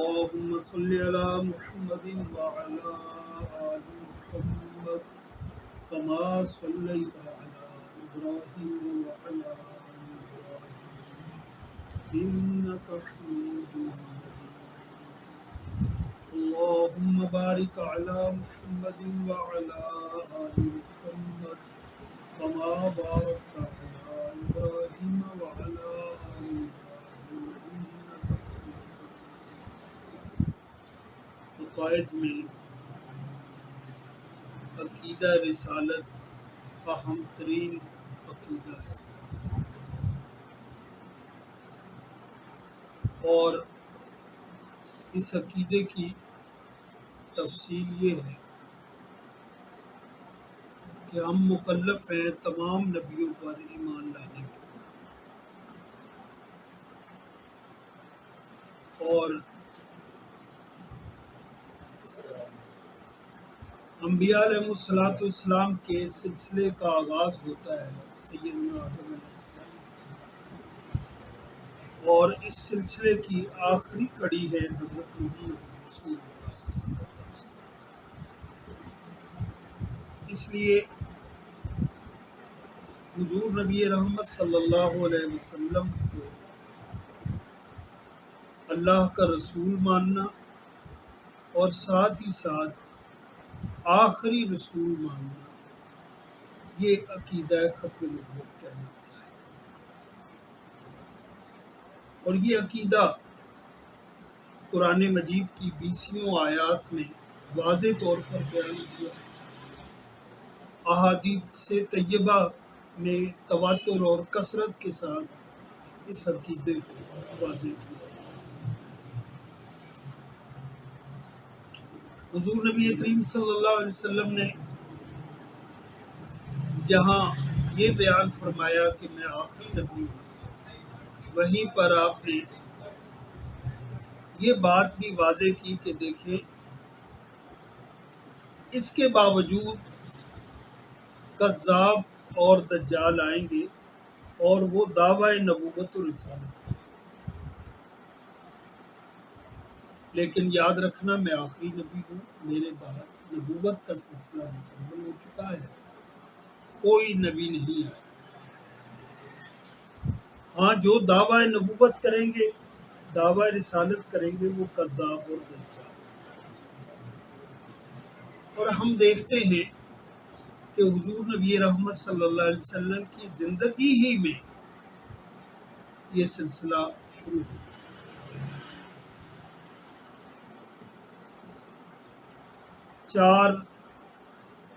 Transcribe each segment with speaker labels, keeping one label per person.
Speaker 1: اللهم صل على محمد وعلى آل محمد كما صليت على إبراهيم وعلى آل إبراهيم إنك حميد مجيد. اللهم بارك على محمد وعلى آل محمد كما باركت على إبراهيم وعلى آل إبراهيم إنك حميد مجيد. عقائد میں عقیدہ رسالت اہم ترین عقیدہ ہے، اور اس عقیدے کی تفصیل یہ ہے کہ ہم مکلف ہیں تمام نبیوں پر ایمان لانے کے، اور انبیاء علیہ السلام کے سلسلے کا آغاز ہوتا ہے سیدنا آدم علیہ السلام سے، اور اس سلسلے کی آخری کڑی ہے حضرت محمد رسول اللہ صلی اللہ علیہ وسلم۔ اس لیے حضور نبی رحمت صلی اللہ علیہ وسلم کو اللہ کا رسول ماننا اور ساتھ ہی ساتھ آخری رسول ماننا، یہ عقیدہ ختم نبوت کہلاتا ہے، اور یہ عقیدہ قرآن مجید کی 20 آیات میں واضح طور پر بیان کیا، احادیث طیبہ میں تواتر اور کثرت کے ساتھ اس عقیدے کو واضح کیا۔ حضور نبی کریم صلی اللہ علیہ وسلم نے جہاں یہ بیان فرمایا کہ میں آخری نبی ہوں، وہیں پر آپ نے یہ بات بھی واضح کی کہ دیکھیں اس کے باوجود کذاب اور دجال آئیں گے اور وہ دعوی نبوت و رسالت، لیکن یاد رکھنا میں آخری نبی ہوں، میرے بعد نبوت کا سلسلہ مکمل ہو چکا ہے، کوئی نبی نہیں آیا۔ ہاں جو دعوی نبوت کریں گے، دعوی رسالت کریں گے، وہ کذاب اور دجال، اور ہم دیکھتے ہیں کہ حضور نبی رحمت صلی اللہ علیہ وسلم کی زندگی ہی میں یہ سلسلہ شروع ہوا۔ چار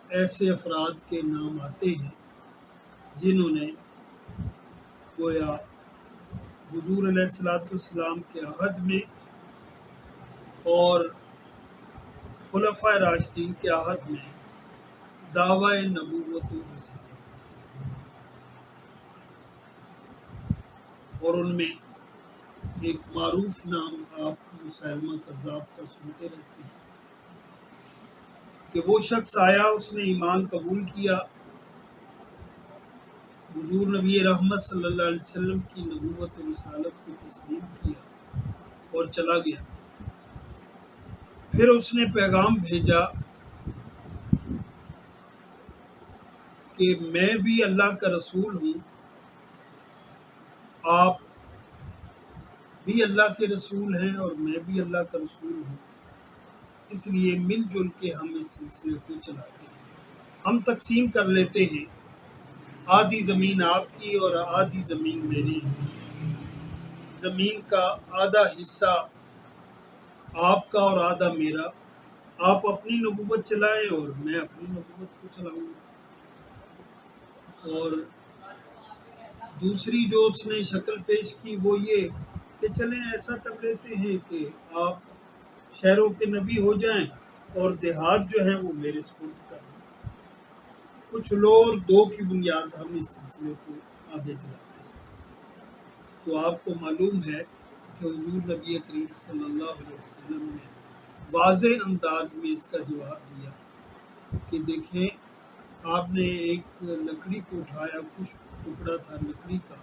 Speaker 1: ایسے افراد کے نام آتے ہیں جنہوں نے گویا حضور علیہ السلام کے عہد میں اور خلفائے راشدین کے عہد میں دعوی نبوت و رسالت، اور ان میں ایک معروف نام آپ مسلمہ کذاب کا سنتے رہتے ہیں کہ وہ شخص آیا، اس نے ایمان قبول کیا، حضور نبی رحمت صلی اللہ علیہ وسلم کی نبوت و رسالت کو تسلیم کیا اور چلا گیا۔ پھر اس نے پیغام بھیجا کہ میں بھی اللہ کا رسول ہوں، آپ بھی اللہ کے رسول ہیں اور میں بھی اللہ کا رسول ہوں، اس لیے مل جل کے ہم اس سلسلے کو چلاتے ہیں، ہم تقسیم کر لیتے ہیں، آدھی زمین آپ کی اور آدھی زمین میری، زمین کا آدھا حصہ آپ کا اور آدھا میرا، آپ اپنی نبوت چلائیں اور میں اپنی نبوت کو چلاؤں گا۔ اور دوسری جو اس نے شکل پیش کی وہ یہ کہ چلیں ایسا کر لیتے ہیں کہ آپ شہروں کے نبی ہو جائیں اور دیہات جو ہیں وہ میرے سپرد کر دیں۔ کچھ لو اور دو کی بنیاد ہم اس سلسلے کو آگے چلاتے ہیں۔ تو آپ کو معلوم ہے کہ حضور نبی کریم صلی اللہ علیہ وسلم نے واضح انداز میں اس کا جواب دیا کہ دیکھیں آپ نے ایک لکڑی کو اٹھایا، کچھ ٹکڑا تھا لکڑی کا،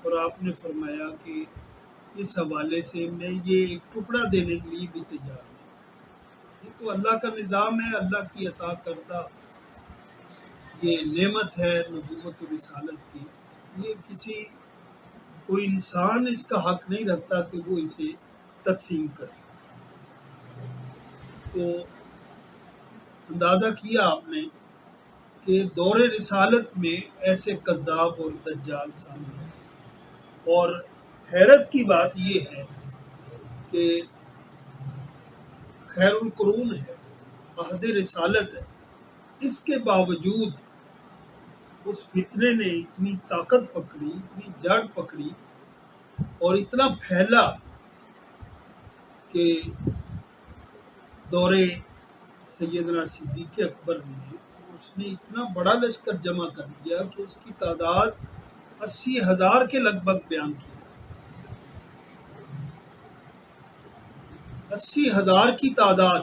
Speaker 1: اور آپ نے فرمایا کہ اس حوالے سے میں یہ ایک ٹکڑا دینے کے لیے بھی تیار ہوں۔ یہ تو اللہ کا نظام ہے، اللہ کی عطا کردہ یہ نعمت ہے نبوت و رسالت کی۔ یہ کوئی انسان اس کا حق نہیں رکھتا کہ وہ اسے تقسیم کرے۔ تو اندازہ کیا آپ نے کہ دور رسالت میں ایسے کذاب اور دجال سامنے ہیں، اور حیرت کی بات یہ ہے کہ خیر القرون ہے، عہد رسالت ہے، اس کے باوجود اس فتنے نے اتنی طاقت پکڑی، اتنی جڑ پکڑی اور اتنا پھیلا کہ دور سیدنا صدیق اکبر میں اس نے اتنا بڑا لشکر جمع کر دیا کہ اس کی تعداد 80,000 کے لگ بھگ بیان کی۔ 80,000 کی تعداد،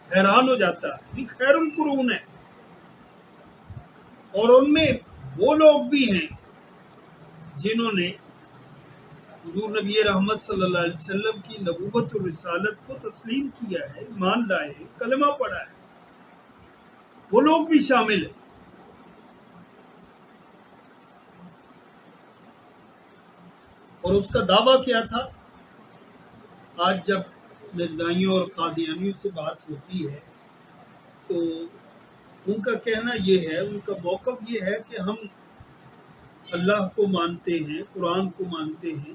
Speaker 1: حیران ہو جاتا ہے۔ یہ خیر القرون ہے، اور ان میں وہ لوگ بھی ہیں جنہوں نے حضور نبی رحمت صلی اللہ علیہ وسلم کی نبوت و رسالت کو تسلیم کیا ہے، ایمان لائے، کلمہ پڑھا ہے، وہ لوگ بھی شامل ہیں۔ اور اس کا دعویٰ کیا تھا؟ آج جب مرزائیوں اور قادیانیوں سے بات ہوتی ہے تو ان کا کہنا یہ ہے، ان کا موقف یہ ہے کہ ہم اللہ کو مانتے ہیں، قرآن کو مانتے ہیں،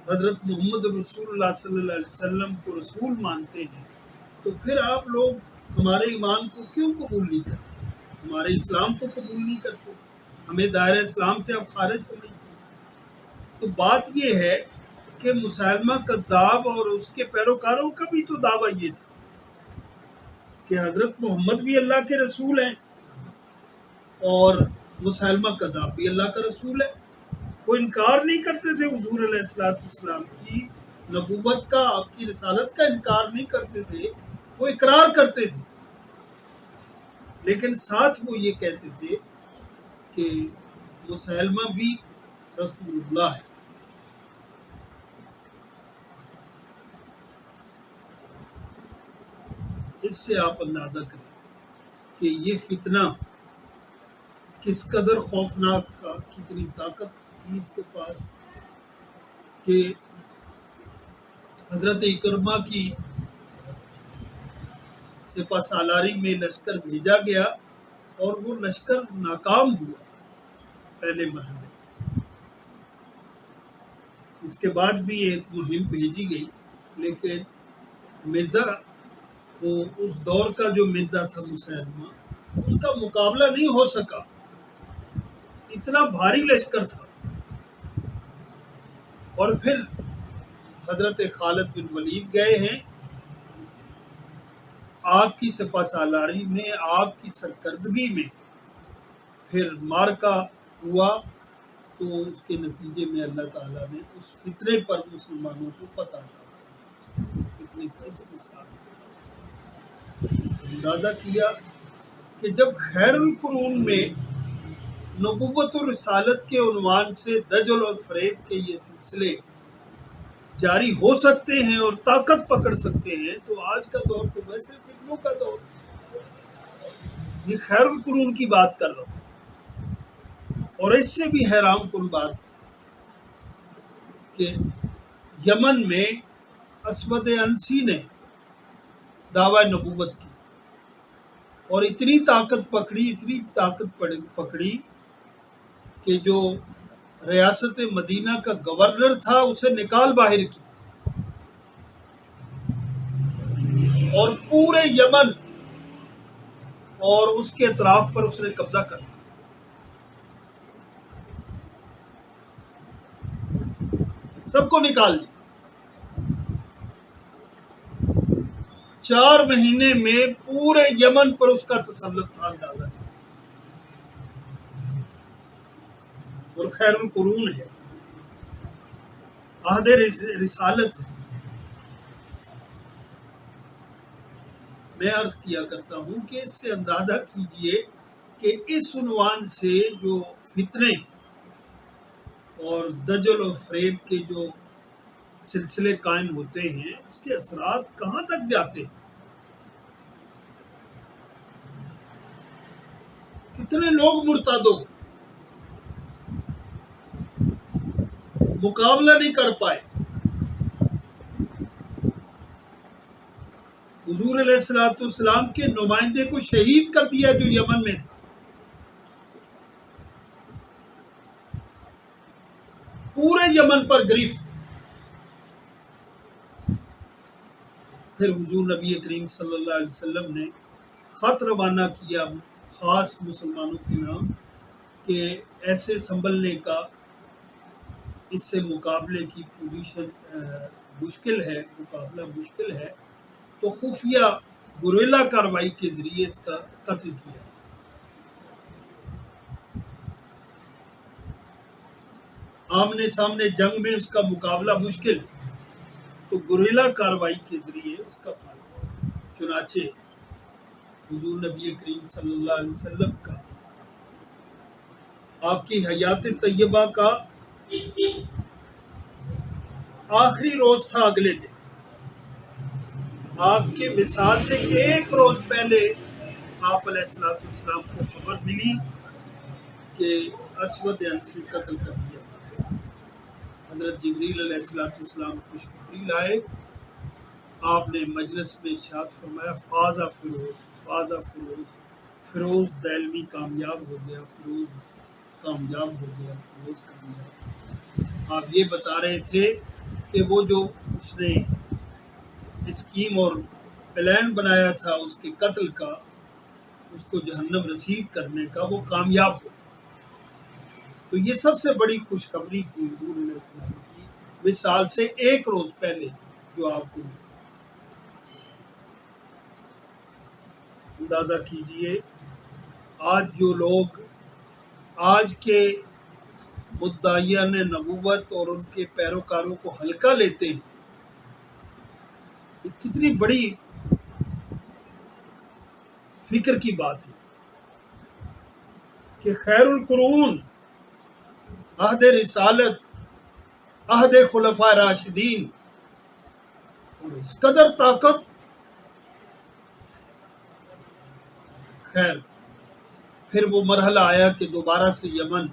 Speaker 1: حضرت محمد رسول اللہ صلی اللہ علیہ وسلم کو رسول مانتے ہیں، تو پھر آپ لوگ ہمارے ایمان کو کیوں قبول نہیں کرتے، ہمارے اسلام کو قبول نہیں کرتے، ہمیں دائرہ اسلام سے آپ خارج سمجھتے ہیں۔ تو بات یہ ہے کہ مسلمہ کذاب اور اس کے پیروکاروں کا بھی تو دعویٰ یہ تھا کہ حضرت محمد بھی اللہ کے رسول ہیں اور مسلمہ کذاب بھی اللہ کا رسول ہے۔ وہ انکار نہیں کرتے تھے حضور علیہ السلام کی نبوت کا، آپ کی رسالت کا انکار نہیں کرتے تھے، وہ اقرار کرتے تھے، لیکن ساتھ وہ یہ کہتے تھے کہ مسلمہ بھی رسول اللہ ہے۔ اس سے آپ اندازہ کریں کہ یہ فتنہ کس قدر خوفناک تھا، کتنی طاقت تھی اس کے پاس، کہ حضرت اکرمہ کی سپہ سالاری میں لشکر بھیجا گیا اور وہ لشکر ناکام ہوا پہلے مرحلے۔ اس کے بعد بھی ایک مہم بھیجی گئی، لیکن مرزا، وہ اس دور کا جو مرزا تھا مسلمہ، اس کا مقابلہ نہیں ہو سکا، اتنا بھاری لشکر تھا۔ اور پھر حضرت خالد بن ولید گئے ہیں، آپ کی سپہ سالاری میں، آپ کی سرکردگی میں پھر مارکا ہوا، تو اس کے نتیجے میں اللہ تعالیٰ نے اس فتنے پر مسلمانوں کو فتح دی، فتنے کا استحصال۔ اندازہ کیا کہ جب خیر القرون میں نبوت و رسالت کے عنوان سے دجل اور فریب کے یہ سلسلے جاری ہو سکتے ہیں اور طاقت پکڑ سکتے ہیں، تو آج کا دور تو ویسے فتنوں کا دور ہے۔ یہ خیر القرون کی بات کر رہا ہوں، اور اس سے بھی حیران کن بات کہ یمن میں اسود انسی نے دعوی نبوت کی اور اتنی طاقت پکڑی کہ جو ریاست مدینہ کا گورنر تھا اسے نکال باہر کی، اور پورے یمن اور اس کے اطراف پر اس نے قبضہ کر لیا۔ سب کو نکال دیا۔ 4 مہینے میں پورے یمن پر اس کا تسلط تھا، اندازہ ہے۔ اور خیر القرون ہے، عہد رسالت ہے۔ میں عرض کیا کرتا ہوں کہ اس سے اندازہ کیجئے کہ اس عنوان سے جو فتنے اور دجل اور فریب کے جو سلسلے قائم ہوتے ہیں اس کے اثرات کہاں تک جاتے ہیں؟ کتنے لوگ مرتد ہو مقابلہ نہیں کر پائے. حضور علیہ الصلوۃ والسلام کے نمائندے کو شہید کر دیا جو یمن میں تھا. پورے یمن پر گرفت. پھر حضور نبی کریم صلی اللہ علیہ وسلم نے خط روانہ کیا خاص مسلمانوں کے نام کہ ایسے سنبھلنے کا اس سے مقابلے کی پوزیشن مشکل ہے، مقابلہ مشکل ہے، تو خفیہ گوریلا کارروائی کے ذریعے اس کا قتل کیا. آمنے سامنے جنگ میں اس کا مقابلہ مشکل، تو گوریلا کارروائی کے ذریعے اس کا فائدہ. چنانچہ حضور نبی کریم صلی اللہ علیہ وسلم کا آپ کی حیات طیبہ کا آخری روز تھا. اگلے دن آپ کے وصال سے ایک روز پہلے آپ علیہ الصلوۃ والسلام کو خبر ملی کہ اسود عنسی قتل کر دیا. حضرت جبریل علیہ الصلوۃ والسلام خوشخبری لائے. آپ نے مجلس میں ارشاد فرمایا فاز فیروز، فاز فیروز، فیروز دہلوی کامیاب ہو گیا، فیروز کامیاب ہو گیا، فیروز کامیاب. آپ یہ بتا رہے تھے کہ وہ جو اس نے اسکیم اور پلان بنایا تھا اس کے قتل کا، اس کو جہنم رسید کرنے کا، وہ کامیاب ہو. تو یہ سب سے بڑی خوشخبری تھی حضور علیہ السلام کی وصال سے ایک روز پہلے جو آپ کو. اندازہ کیجئے آج جو لوگ آج کے مدعیان نبوت اور ان کے پیروکاروں کو ہلکا لیتے ہیں، یہ کتنی بڑی فکر کی بات ہے کہ خیر القرون، عہد رسالت، عہد خلفاء راشدین، اور اس قدر طاقت. خیر پھر وہ مرحلہ آیا کہ دوبارہ سے یمن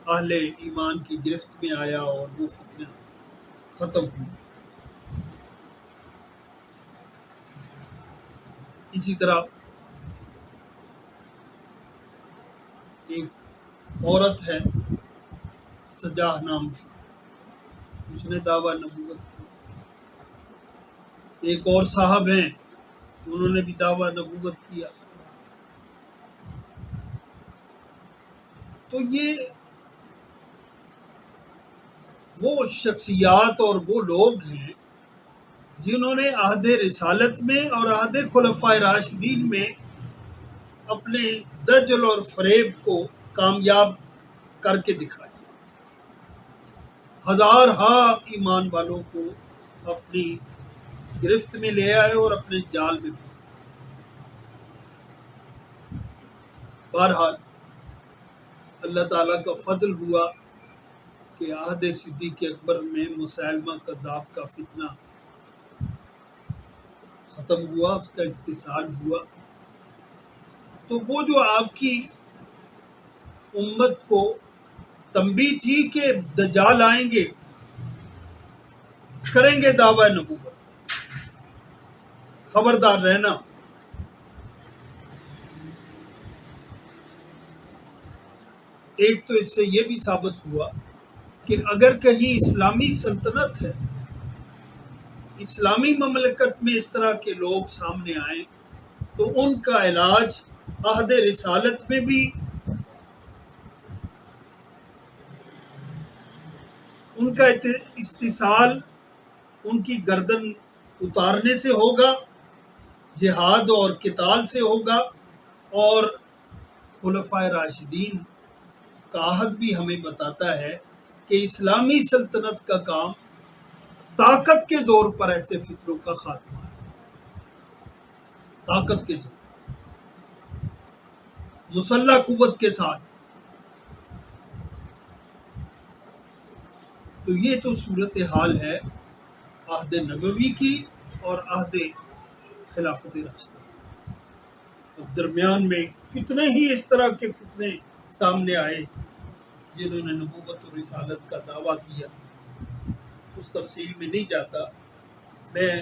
Speaker 1: اہل ایمان کی گرفت میں آیا اور وہ فتنہ ختم ہوئی. اسی طرح ایک عورت ہے سجاہ نام کی، اس نے دعویٰ نبوت کیا. ایک اور صاحب ہیں انہوں نے بھی دعویٰ نبوت کیا. تو یہ وہ شخصیات اور وہ لوگ ہیں جنہوں نے عہد رسالت میں اور عہد خلفاء راشدین میں اپنے دجل اور فریب کو کامیاب کر کے دکھایا. ہزارہا ایمان والوں کو اپنی گرفت میں لے آئے اور اپنے جال میں پھنسے. بہرحال اللہ تعالیٰ کا فضل ہوا کہ عہد صدیق اکبر میں مسیلمہ کذاب کا فتنہ ختم ہوا، اس کا استحصال ہوا. تو وہ جو آپ کی امت کو تنبیہ تھی کہ دجال آئیں گے، کریں گے دعویٰ نبوت، خبردار رہنا. ایک تو اس سے یہ بھی ثابت ہوا کہ اگر کہیں اسلامی سلطنت ہے، اسلامی مملکت میں اس طرح کے لوگ سامنے آئیں تو ان کا علاج عہد رسالت میں بھی، ان کا استحصال ان کی گردن اتارنے سے ہوگا، جہاد اور قتال سے ہوگا. اور خلفائے راشدین کا عہد بھی ہمیں بتاتا ہے کہ اسلامی سلطنت کا کام طاقت کے زور پر ایسے فطروں کا خاتمہ ہے. طاقت کے زور، مسلح قوت کے ساتھ. تو یہ تو صورت حال ہے عہد نبوی کی اور عہد خلافت راشدہ، اور درمیان میں کتنے ہی اس طرح کے فتنے سامنے آئے جنہوں نے نبوت اور رسالت کا دعویٰ کیا. اس تفصیل میں نہیں جاتا. میں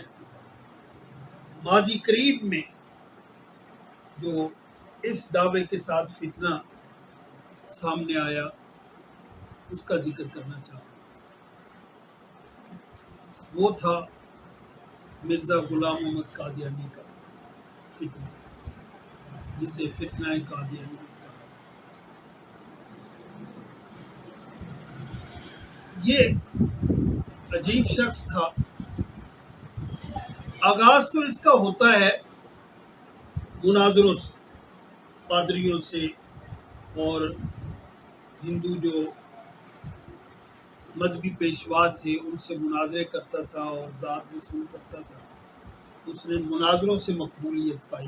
Speaker 1: ماضی قریب میں جو اس دعوے کے ساتھ فتنہ سامنے آیا اس کا ذکر کرنا چاہتا ہوں. وہ تھا مرزا غلام محمد قادیانی کا فتنہ، جسے فتنہ قادیانی کہا. یہ عجیب شخص تھا. آغاز تو اس کا ہوتا ہے مناظروں سے، پادریوں سے اور ہندو جو مذہبی پیشوا تھے ان سے مناظرے کرتا تھا اور داد وصول کرتا تھا. اس نے مناظروں سے مقبولیت پائی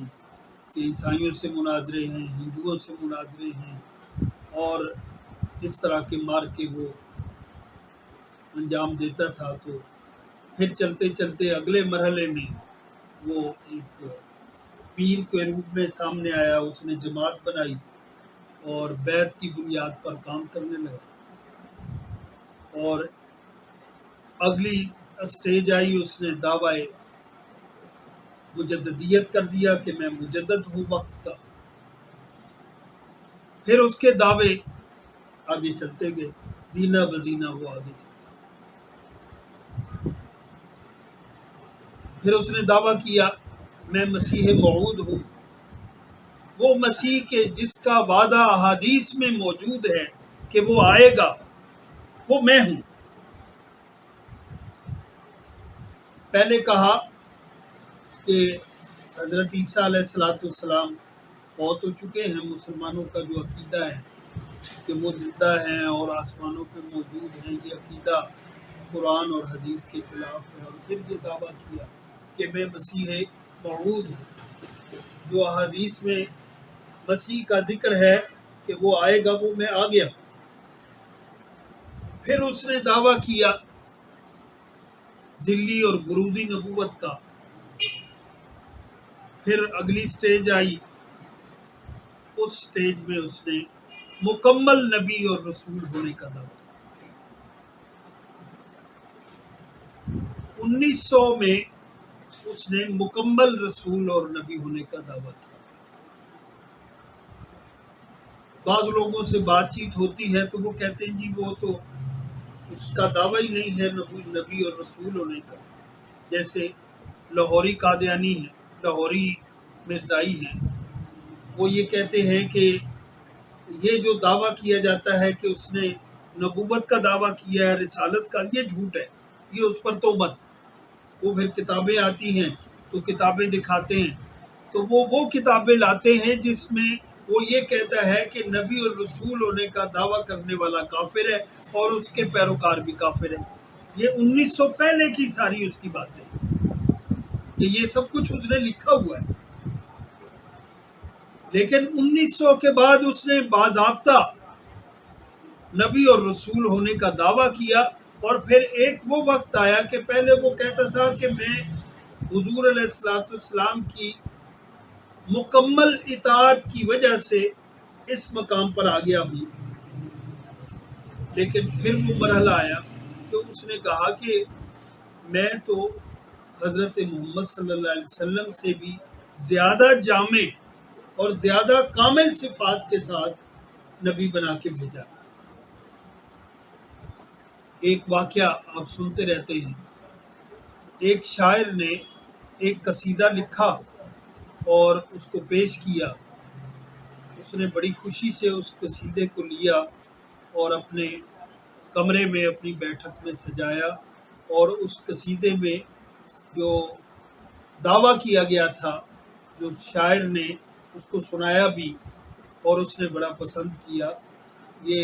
Speaker 1: کہ عیسائیوں سے مناظرے ہیں، ہندوؤں سے مناظرے ہیں، اور اس طرح کے مار کے وہ انجام دیتا تھا. تو پھر چلتے چلتے اگلے مرحلے میں وہ ایک پیر کے روپ میں سامنے آیا. اس نے جماعت بنائی اور بیعت کی بنیاد پر کام کرنے لگا. اور اگلی اسٹیج آئی، اس نے دعوی مجددیت کر دیا کہ میں مجدد ہوں وقت کا. پھر اس کے دعوے آگے چلتے گئے، زینہ بزینہ وہ آگے چلتے. پھر اس نے دعویٰ کیا میں مسیح موعود ہوں، وہ مسیح کے جس کا وعدہ احادیث میں موجود ہے کہ وہ آئے گا، وہ میں ہوں. پہلے کہا کہ حضرت عیسیٰ علیہ السلام فوت ہو چکے ہیں. مسلمانوں کا جو عقیدہ ہے کہ وہ زندہ ہیں اور آسمانوں پہ موجود ہیں، یہ عقیدہ قرآن اور حدیث کے خلاف ہے. اور پھر یہ دعویٰ کیا کہ میں مسیح موعود ہوں، جو احادیث میں مسیح کا ذکر ہے کہ وہ آئے گا، وہ میں آ گیا. پھر اس نے دعویٰ کیا ذلی اور بروزی نبوت کا. پھر اگلی سٹیج آئی، اس سٹیج میں اس نے مکمل نبی اور رسول ہونے کا دعویٰ. 1900 میں اس نے مکمل رسول اور نبی ہونے کا دعویٰ کیا. بعض لوگوں سے بات چیت ہوتی ہے تو وہ کہتے ہیں جی وہ تو اس کا دعویٰ ہی نہیں ہے نبی اور رسول ہونے کا. جیسے لاہوری قادیانی ہیں، لاہوری مرزائی ہیں، وہ یہ کہتے ہیں کہ یہ جو دعویٰ کیا جاتا ہے کہ اس نے نبوت کا دعویٰ کیا ہے، رسالت کا، یہ جھوٹ ہے، یہ اس پر توبت. وہ پھر کتابیں آتی ہیں تو کتابیں دکھاتے ہیں، تو وہ کتابیں لاتے ہیں جس میں وہ یہ کہتا ہے کہ نبی اور رسول ہونے کا دعویٰ کرنے والا کافر ہے اور اس کے پیروکار بھی کافر ہیں. یہ 1900 پہلے کی ساری اس کی باتیں کہ یہ سب کچھ اس نے لکھا ہوا ہے. لیکن 1900 کے بعد اس نے باضابطہ نبی اور رسول ہونے کا دعویٰ کیا. اور پھر ایک وہ وقت آیا کہ پہلے وہ کہتا تھا کہ میں حضور علیہ السلام کی مکمل اطاعت کی وجہ سے اس مقام پر آ گیا ہوں. لیکن پھر وہ مرحلہ آیا تو اس نے کہا کہ میں تو حضرت محمد صلی اللہ علیہ وسلم سے بھی زیادہ جامع اور زیادہ کامل صفات کے ساتھ نبی بنا کے بھیجا. ایک واقعہ آپ سنتے رہتے ہیں. ایک شاعر نے ایک قصیدہ لکھا اور اس کو پیش کیا. اس نے بڑی خوشی سے اس قصیدے کو لیا اور اپنے کمرے میں اپنی بیٹھک میں سجایا، اور اس قصیدے میں جو دعویٰ کیا گیا تھا جو شاعر نے اس کو سنایا بھی اور اس نے بڑا پسند کیا. یہ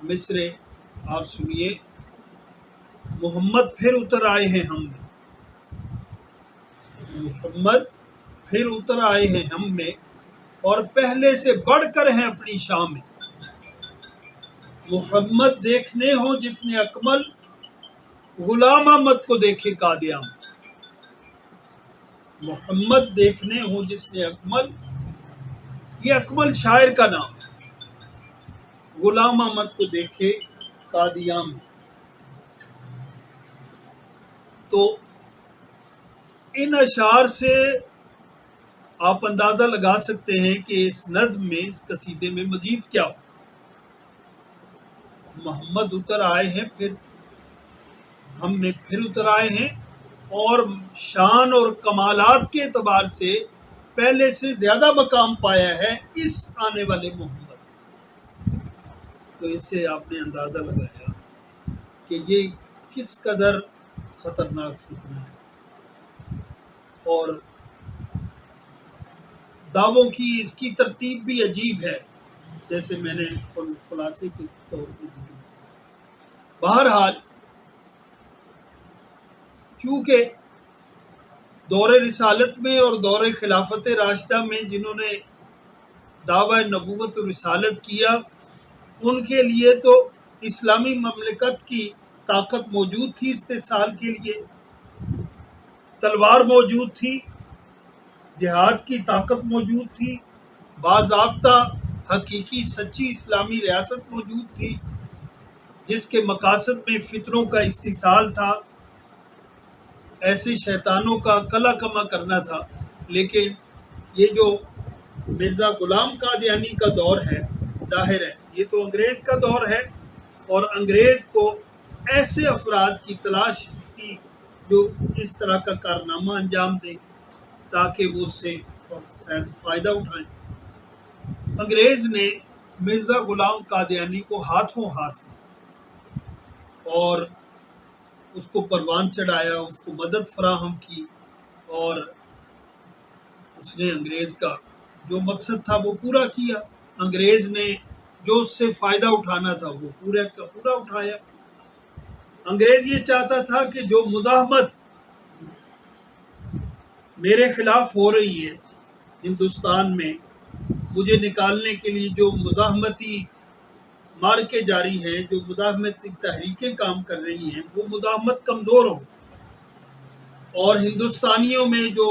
Speaker 1: مصرے آپ سنیے. محمد پھر اتر آئے ہیں ہم میں، محمد پھر اتر آئے ہیں ہم میں، اور پہلے سے بڑھ کر ہیں اپنی شان میں. محمد دیکھنے ہو جس نے اکمل، غلام احمد کو دیکھے قادیان۔ محمد دیکھنے ہو جس نے اکمل، یہ اکمل شاعر کا نام ہے، غلام احمد کو دیکھے قادیان۔ تو ان اشعار سے آپ اندازہ لگا سکتے ہیں کہ اس نظم میں، اس قصیدے میں مزید کیا ہو۔ محمد اتر آئے ہیں، پھر ہم میں پھر اتر آئے ہیں، اور شان اور کمالات کے اعتبار سے پہلے سے زیادہ مقام پایا ہے اس آنے والے محمد۔ تو اس سے آپ نے اندازہ لگایا کہ یہ کس قدر خطرناک فتنہ ہے، اور دعووں کی اس کی ترتیب بھی عجیب ہے، جیسے میں نے خلاصے کے طور پہ ذکر کیا۔ بہرحال چونکہ دور رسالت میں اور دور خلافت راشدہ میں جنہوں نے دعوی نبوت و رسالت کیا، ان کے لیے تو اسلامی مملکت کی طاقت موجود تھی، استحصال کے لیے تلوار موجود تھی، جہاد کی طاقت موجود تھی، باضابطہ حقیقی سچی اسلامی ریاست موجود تھی، جس کے مقاصد میں فطروں کا استحصال تھا، ایسے شیطانوں کا کلا کما کرنا تھا۔ لیکن یہ جو مرزا غلام قادیانی کا دور ہے، ظاہر ہے یہ تو انگریز کا دور ہے، اور انگریز کو ایسے افراد کی تلاش تھی جو اس طرح کا کارنامہ انجام دیں تاکہ وہ اس سے فائدہ اٹھائیں۔ انگریز نے مرزا غلام قادیانی کو ہاتھوں ہاتھ اور اس کو پروان چڑھایا، اس کو مدد فراہم کی، اور اس نے انگریز کا جو مقصد تھا وہ پورا کیا۔ انگریز نے جو اس سے فائدہ اٹھانا تھا وہ پورا کا پورا اٹھایا۔ انگریز یہ چاہتا تھا کہ جو مزاحمت میرے خلاف ہو رہی ہے ہندوستان میں، مجھے نکالنے کے لیے جو مزاحمتی مارکے جاری ہیں، جو مزاحمتی تحریکیں کام کر رہی ہیں، وہ مزاحمت کمزور ہو، اور ہندوستانیوں میں جو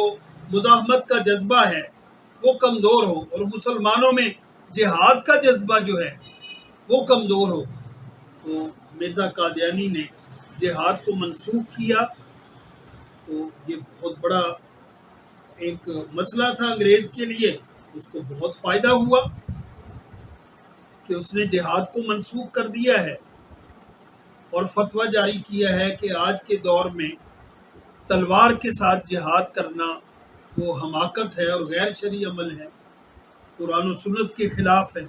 Speaker 1: مزاحمت کا جذبہ ہے وہ کمزور ہو، اور مسلمانوں میں جہاد کا جذبہ جو ہے وہ کمزور ہو۔ تو مرزا قادیانی نے جہاد کو منسوخ کیا۔ تو یہ بہت بڑا ایک مسئلہ تھا انگریز کے لیے، اس کو بہت فائدہ ہوا کہ اس نے جہاد کو منسوخ کر دیا ہے، اور فتویٰ جاری کیا ہے کہ آج کے دور میں تلوار کے ساتھ جہاد کرنا وہ حماقت ہے اور غیر شرعی عمل ہے، قرآن و سنت کے خلاف ہے۔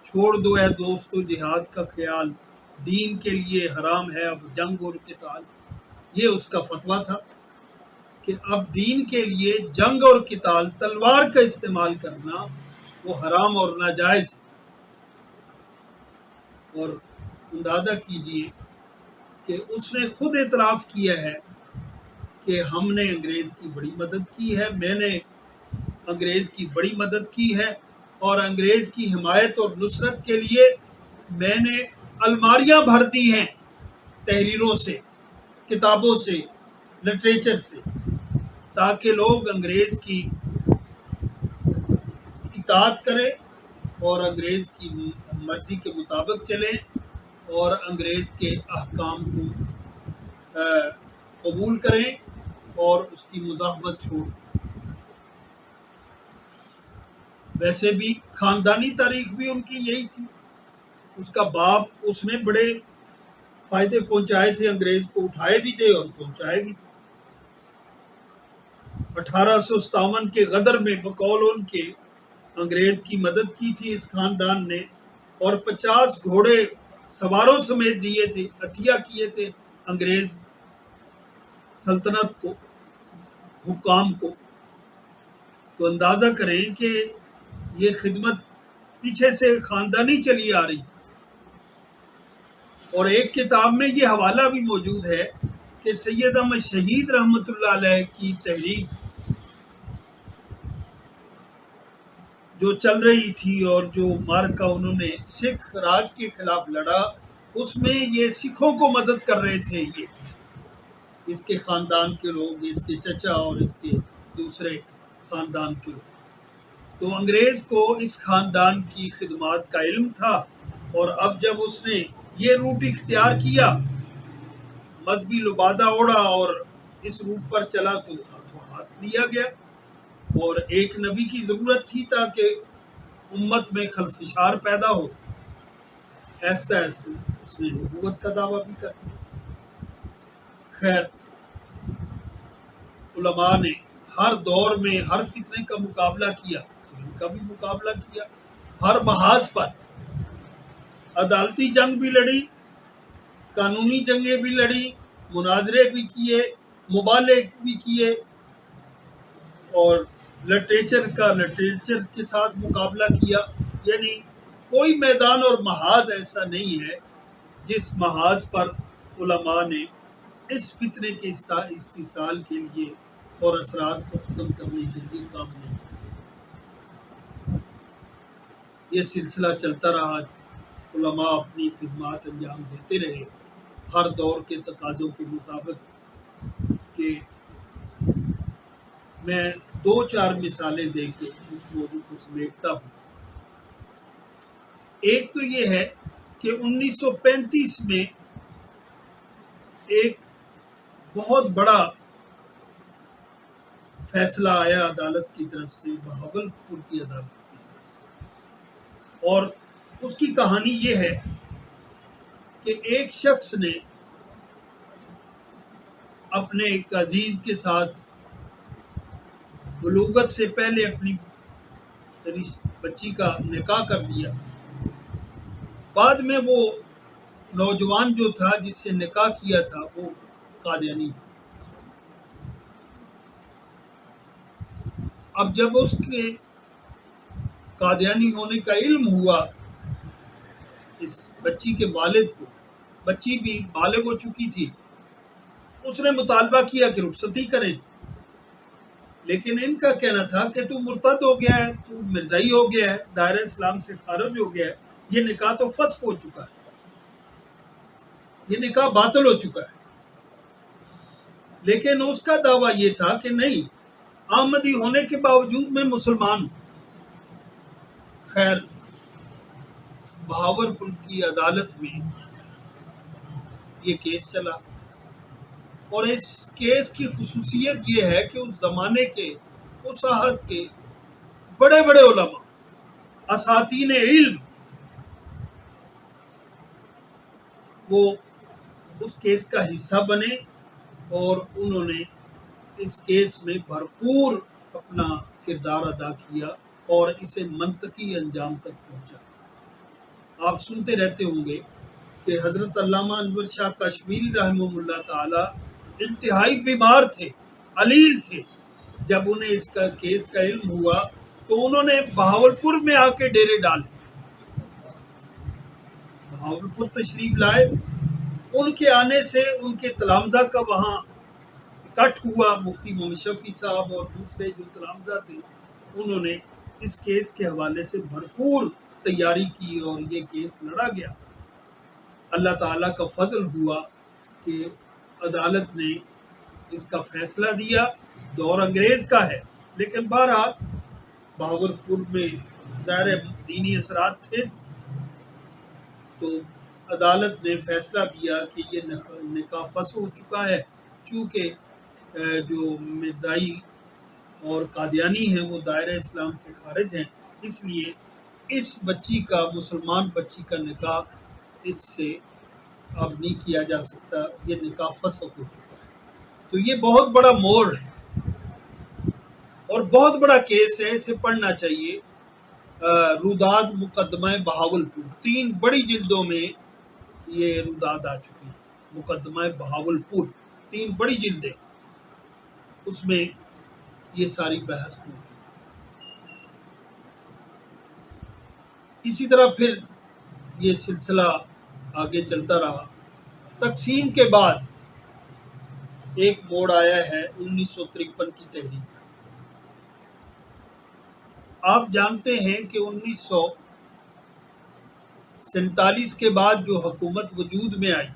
Speaker 1: چھوڑ دو اے دوستو جہاد کا خیال، دین کے لیے حرام ہے اب جنگ اور قتال۔ یہ اس کا فتویٰ تھا کہ اب دین کے لیے جنگ اور قتال، تلوار کا استعمال کرنا وہ حرام اور ناجائز ہے۔ اور اندازہ کیجئے کہ اس نے خود اعتراف کیا ہے کہ ہم نے انگریز کی بڑی مدد کی ہے، میں نے انگریز کی بڑی مدد کی ہے، اور انگریز کی حمایت اور نصرت کے لیے میں نے الماریاں بھر دی ہیں تحریروں سے، کتابوں سے، لٹریچر سے، تاکہ لوگ انگریز کی اطاعت کریں اور انگریز کی مرضی کے مطابق چلیں، اور انگریز کے احکام کو قبول کریں اور اس کی مزاحمت چھوڑ دیں۔ ویسے بھی خاندانی تاریخ بھی ان کی یہی تھی۔ اس کا باپ، اس نے بڑے فائدے پہنچائے تھے انگریز کو، اٹھائے بھی تھے اور پہنچائے بھی تھے۔ 1857 کے غدر میں بقول ان کے انگریز کی مدد کی تھی اس خاندان نے، اور 50 گھوڑے سواروں سمیت دیے تھے، عطیہ کیے تھے انگریز سلطنت کو، حکام کو۔ تو اندازہ کریں کہ یہ خدمت پیچھے سے خاندانی چلی آ رہی۔ اور ایک کتاب میں یہ حوالہ بھی موجود ہے کہ سید احمد شہید رحمۃ اللہ علیہ کی تحریک جو چل رہی تھی اور جو مارکا انہوں نے سکھ راج کے خلاف لڑا، اس میں یہ سکھوں کو مدد کر رہے تھے، یہ اس کے خاندان کے لوگ، اس کے چچا اور اس کے دوسرے خاندان کے لوگ. تو انگریز کو اس خاندان کی خدمات کا علم تھا، اور اب جب اس نے یہ روٹ اختیار کیا، مذہبی لبادہ اوڑا اور اس روٹ پر چلا، تو ہاتھوں ہاتھ لیا گیا. اور ایک نبی کی ضرورت تھی تاکہ امت میں خلفشار پیدا ہو. ایسا ایسا اس نے نبوت کا دعویٰ بھی کر دیا. خیر، علماء نے ہر دور میں ہر فتنے کا مقابلہ کیا، ان کا بھی مقابلہ کیا، ہر محاذ پر عدالتی جنگ بھی لڑی، قانونی جنگیں بھی لڑی، مناظرے بھی کیے، مبالغے بھی کیے، اور لٹریچر کے ساتھ مقابلہ کیا. یعنی کوئی میدان اور محاذ ایسا نہیں ہے جس محاذ پر علماء نے اس فتنے کے استحصال کے لیے اور اثرات کو ختم کرنے کے لیے کام نہیں کیا. یہ سلسلہ چلتا رہا، علماء اپنی خدمات انجام دیتے رہے ہر دور کے تقاضوں کے مطابق. کہ میں 2-4 مثالیں دے کے اس موضوع کو سمیٹتا ہوں. ایک تو یہ ہے کہ 1935 میں ایک بہت بڑا فیصلہ آیا عدالت کی طرف سے، بہاولپور کی عدالت کی طرف، اور اس کی کہانی یہ ہے کہ ایک شخص نے اپنے ایک عزیز کے ساتھ بلوغت سے پہلے اپنی بچی کا نکاح کر دیا. بعد میں وہ نوجوان جو تھا جس سے نکاح کیا تھا وہ قادیانی. اب جب اس کے قادیانی ہونے کا علم ہوا اس بچی کے والد کو، بچی بھی بالغ ہو چکی تھی، اس نے مطالبہ کیا کہ رخصتی کریں. لیکن ان کا کہنا تھا کہ تو مرتد ہو گیا ہے، تو مرزائی ہو گیا ہے، دائرہ اسلام سے خارج ہو گیا ہے، یہ نکاح تو فسخ ہو چکا ہے، یہ نکاح باطل ہو چکا ہے. لیکن اس کا دعویٰ یہ تھا کہ نہیں، آمدی ہونے کے باوجود میں مسلمان ہوں. خیر، بہاولپور کی عدالت میں یہ کیس چلا، اور اس کیس کی خصوصیت یہ ہے کہ اس زمانے کے، اس عہد کے بڑے بڑے علماء، اساتین علم، وہ اس کیس کا حصہ بنے، اور انہوں نے اس کیس میں بھرپور اپنا کردار ادا کیا اور اسے منطقی انجام تک پہنچا. آپ سنتے رہتے ہوں گے کہ حضرت علامہ انور شاہ کشمیری رحمہ اللہ تعالی انتہائی بیمار تھے، علیل تھے. جب انہیں اس کا کیس کا علم ہوا تو انہوں نے بہاولپور میں آ کے ڈیرے ڈالے، بہاولپور تشریف لائے. ان کے آنے سے ان کے تلامذہ کا وہاں اکٹھ ہوا، مفتی محمد شفیع صاحب اور دوسرے جو تلامذہ تھے، انہوں نے اس کیس کے حوالے سے بھرپور تیاری کی اور یہ کیس لڑا گیا. اللہ تعالیٰ کا فضل ہوا کہ عدالت نے اس کا فیصلہ دیا. دور انگریز کا ہے، لیکن بہرحال بہاولپور میں ظاہر دینی اثرات تھے، تو عدالت نے فیصلہ دیا کہ یہ نکاح فسخ ہو چکا ہے. چونکہ جو مرزائی اور قادیانی ہیں وہ دائرہ اسلام سے خارج ہیں، اس لیے اس بچی کا، مسلمان بچی کا نکاح اس سے اب نہیں کیا جا سکتا، یہ نکاح فسخ ہو چکا ہے. تو یہ بہت بڑا موڑ ہے اور بہت بڑا کیس ہے، اسے پڑھنا چاہیے. روداد مقدمہ بہاولپور، 3 بڑی جلدوں میں یہ روداد آ چکی ہے. مقدمہ بہاولپور 3 بڑی جلدیں، اس میں یہ ساری بحث ہوئی. اسی طرح پھر یہ سلسلہ آگے چلتا رہا. تقسیم کے بعد ایک موڑ آیا ہے 1953 کی تحریک. آپ جانتے ہیں کہ 1947 کے بعد جو حکومت وجود میں آئی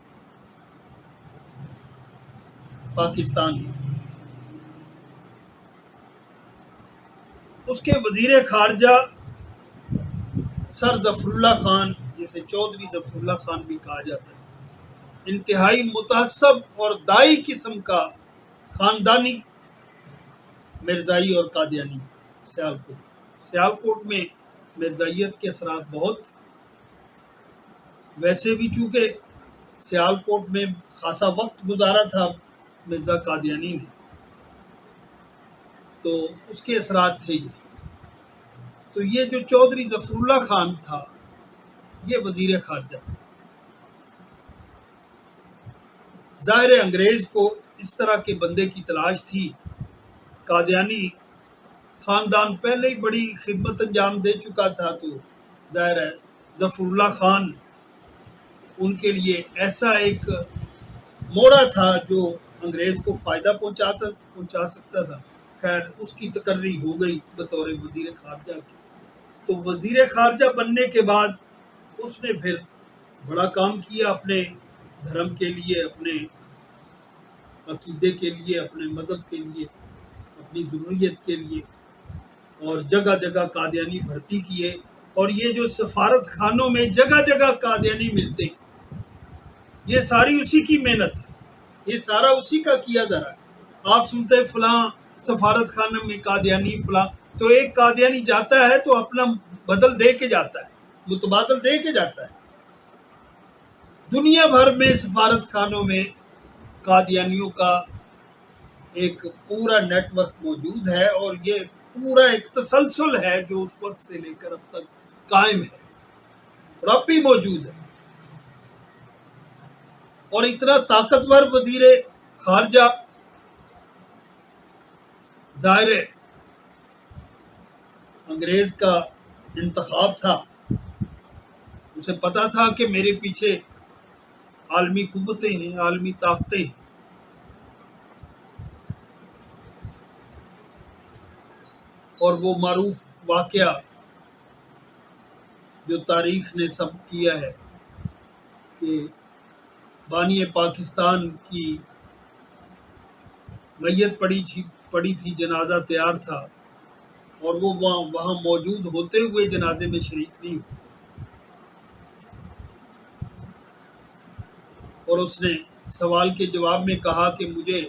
Speaker 1: پاکستان میں، اس کے وزیر خارجہ سر ظفر اللہ خان، جسے چودھری ظفر اللہ خان بھی کہا جاتا ہے، انتہائی متعصب اور دائی قسم کا خاندانی مرزائی اور قادیانی سیالکوٹ میں مرزائیت کے اثرات بہت، ویسے بھی چونکہ سیالکوٹ میں خاصا وقت گزارا تھا مرزا قادیانی نے، تو اس کے اثرات تھے یہ۔ تو یہ جو چودھری ظفر اللہ خان تھا یہ وزیر خارجہ، ظاہر انگریز کو اس طرح کے بندے کی تلاش تھی۔ قادیانی خاندان پہلے ہی بڑی خدمت انجام دے چکا تھا، تو ظاہر ہے ظفر اللہ خان ان کے لیے ایسا ایک موڑا تھا جو انگریز کو فائدہ پہنچا سکتا تھا۔ خیر، اس کی تقرری ہو گئی بطور وزیر خارجہ کی۔ تو وزیر خارجہ بننے کے بعد اس نے پھر بڑا کام کیا اپنے دھرم کے لیے، اپنے عقیدے کے لیے، اپنے مذہب کے لیے، اپنی ضروریت کے لیے، اور جگہ جگہ قادیانی بھرتی کیے۔ اور یہ جو سفارت خانوں میں جگہ جگہ قادیانی ملتے ہیں، یہ ساری اسی کی محنت ہے، یہ سارا اسی کا کیا دھرا ہے۔ آپ سنتے ہیں فلاں سفارت خانہ میں قادیانی فلاں، تو ایک قادیانی جاتا ہے تو اپنا بدل دے کے جاتا ہے، متبادل دے کے جاتا ہے۔ دنیا بھر میں سفارت خانوں میں قادیانیوں کا ایک پورا نیٹ ورک موجود ہے، اور یہ پورا ایک تسلسل ہے جو اس وقت سے لے کر اب تک قائم ہے اور اب بھی موجود ہے۔ اور اتنا طاقتور وزیر خارجہ، ظاہر انگریز کا انتخاب تھا، اسے پتا تھا کہ میرے پیچھے عالمی قوتیں ہیں، عالمی طاقتیں ہیں، اور وہ معروف واقعہ جو تاریخ نے ثبت کیا ہے کہ بانی پاکستان کی میت پڑی تھی، جنازہ تیار تھا، اور وہ وہاں موجود ہوتے ہوئے جنازے میں شریک نہیں ہوئے، اور اس نے سوال کے جواب میں کہا کہ مجھے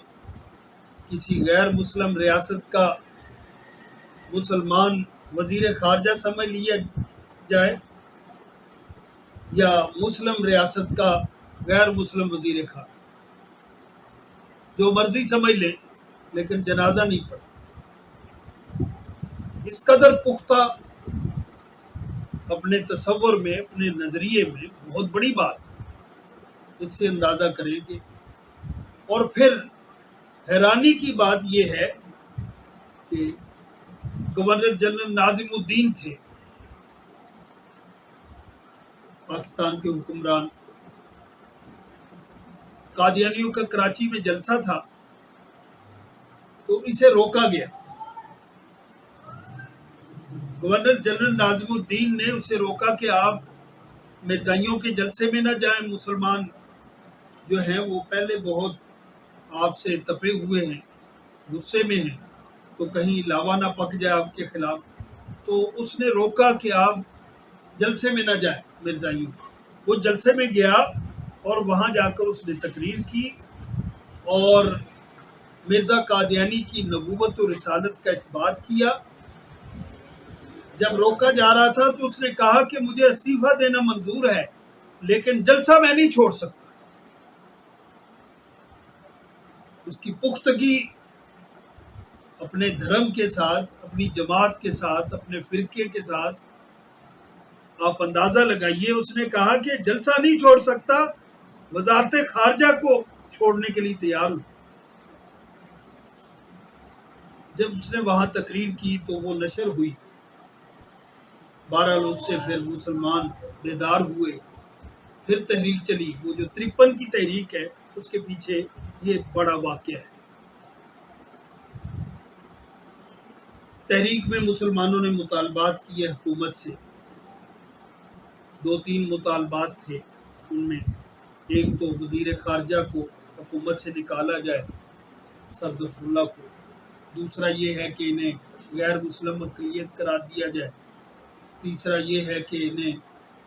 Speaker 1: کسی غیر مسلم ریاست کا مسلمان وزیر خارجہ سمجھ لیا جائے یا مسلم ریاست کا غیر مسلم وزیر خارجہ، جو مرضی سمجھ لیں، لیکن جنازہ نہیں پڑھا۔ اس قدر پختہ اپنے تصور میں، اپنے نظریے میں، بہت بڑی بات، اس سے اندازہ کریں گے۔ اور پھر حیرانی کی بات یہ ہے کہ گورنر جنرل ناظم الدین تھے پاکستان کے حکمران، قادیانیوں کا کراچی میں جلسہ تھا تو اسے روکا گیا۔ گورنر جنرل ناظم الدین نے اسے روکا کہ آپ مرزائیوں کے جلسے میں نہ جائیں، مسلمان جو ہیں وہ پہلے بہت آپ سے تپے ہوئے ہیں، غصے میں ہیں، تو کہیں لاوا نہ پک جائے آپ کے خلاف۔ تو اس نے روکا کہ آپ جلسے میں نہ جائیں مرزائیوں۔ وہ جلسے میں گیا اور وہاں جا کر اس نے تقریر کی اور مرزا قادیانی کی نبوت و رسالت کا اثبات کیا۔ جب روکا جا رہا تھا تو اس نے کہا کہ مجھے استعفیٰ دینا منظور ہے، لیکن جلسہ میں نہیں چھوڑ سکتا۔ اس کی پختگی اپنے دھرم کے ساتھ، اپنی جماعت کے ساتھ، اپنے فرقے کے ساتھ آپ اندازہ لگائیے۔ اس نے کہا کہ جلسہ نہیں چھوڑ سکتا، وزارت خارجہ کو چھوڑنے کے لیے تیار ہوں۔ جب اس نے وہاں تقریر کی تو وہ نشر ہوئی، بہرحال اس سے پھر مسلمان بیدار ہوئے، پھر تحریک چلی۔ وہ جو 53 کی تحریک ہے اس کے پیچھے یہ بڑا واقعہ ہے۔ تحریک میں مسلمانوں نے مطالبات کیے حکومت سے. 2-3 مطالبات تھے. ان میں ایک تو وزیر خارجہ کو حکومت سے نکالا جائے، سر ظفر اللہ کو. دوسرا یہ ہے کہ انہیں غیر مسلم اقلیت قرار دیا جائے. تیسرا یہ ہے کہ انہیں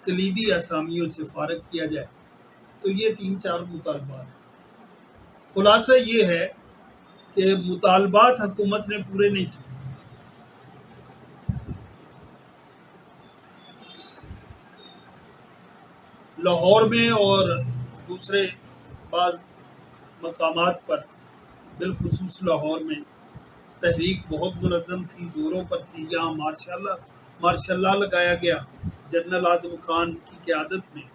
Speaker 1: کلیدی اسامیوں سے فارغ کیا جائے. تو یہ 3-4 مطالبات. خلاصہ یہ ہے کہ مطالبات حکومت نے پورے نہیں کیے. لاہور میں اور دوسرے بعض مقامات پر، بالخصوص لاہور میں تحریک بہت منظم تھی، زوروں پر تھی. یہاں ماشاء اللہ لگایا گیا جنرل اعظم خان کی قیادت میں.